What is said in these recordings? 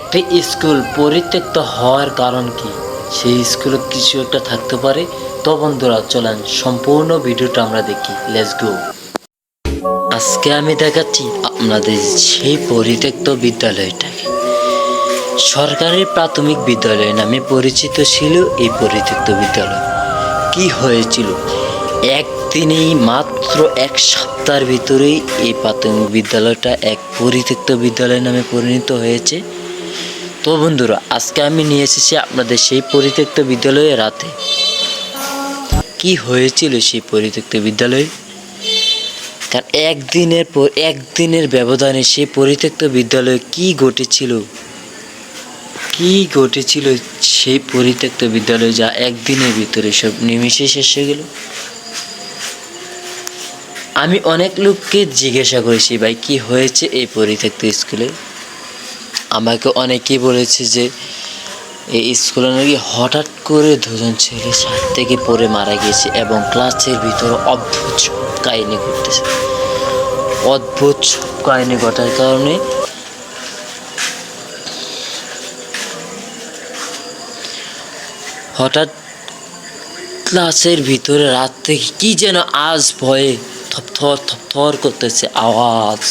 একটা স্কুল পরিত্যক্ত হওয়ার কারণ কি, সেই স্কুলে কিছু একটা থাকতে পারে। তো বন্ধুরা চলেন সম্পূর্ণ ভিডিওটা আমরা দেখি, লেটস গো। আজকে আমি দেখাচ্ছি আপনাদের সেই পরিত্যক্ত বিদ্যালয়টাকে। সরকারি প্রাথমিক বিদ্যালয় নামে পরিচিত ছিল এই পরিত্যক্ত বিদ্যালয়। কি হয়েছিল একদিনেই, মাত্র এক সপ্তাহের ভিতরেই এই প্রাথমিক বিদ্যালয়টা এক পরিত্যক্ত বিদ্যালয় নামে পরিণত হয়েছে। তো বন্ধুরা আজকে আমি নিয়ে এসেছি আপনাদের সেই পরিত্যক্ত বিদ্যালয়ে রাতে কি হয়েছিল সেই পরিত্যক্ত বিদ্যালয়ে। কারণ একদিনের ব্যবধানে সেই পরিত্যক্ত বিদ্যালয়ে কি ঘটেছিল সেই পরিত্যক্ত বিদ্যালয়ে, যা একদিনের ভিতরে সব নিমিষে শেষ হয়ে গেল। আমি অনেক লোককে জিজ্ঞাসা করেছি, ভাই কি হয়েছে এই পরিত্যক্ত স্কুলে। আমাকে অনেকেই বলেছে যে এই স্কুলে নাকি হঠাৎ করে দুজন ছেলে ছাদ থেকে পড়ে মারা গিয়েছে এবং ক্লাসের ভিতরে অদ্ভুত সব কাহিনী ঘটতেছে। অদ্ভুত সব কাহিনী ঘটার কারণে হঠাৎ ক্লাসের ভিতরে রাত থেকে কি যেন আজ ভয়ে থরথর করতেছে আওয়াজ।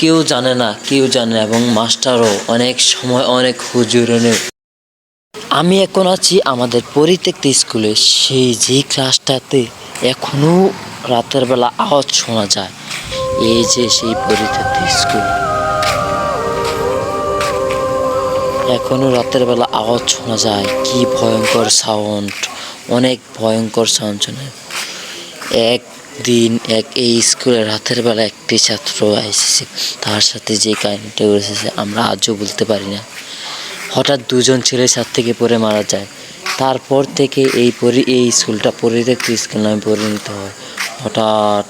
কেউ জানে না এবং মাস্টারও অনেক সময় অনেক হুজুরও। আমি এখন আছি আমাদের পরিত্যক্ত স্কুলে, সেই যে ক্লাসটাতে এখনো রাতের বেলা আওয়াজ শোনা যায়। এই যে সেই পরিত্যক্ত স্কুল, এখনো রাতের বেলা আওয়াজ শোনা যায়। কি ভয়ঙ্কর সাউন্ড, অনেক ভয়ঙ্কর সাউন্ড শোনে। একদিন এই স্কুলে রাতের বেলা একটি ছাত্র এসেছে, তার সাথে যে কাহিনীটা ঘটেছে আমরা আজও বলতে পারি না। হঠাৎ দুজন ছেলে ছাদ থেকে পড়ে মারা যায়। তারপর থেকে এই স্কুলটা পরিত্যক্ত স্কুল নামে পরিণত হয়। হঠাৎ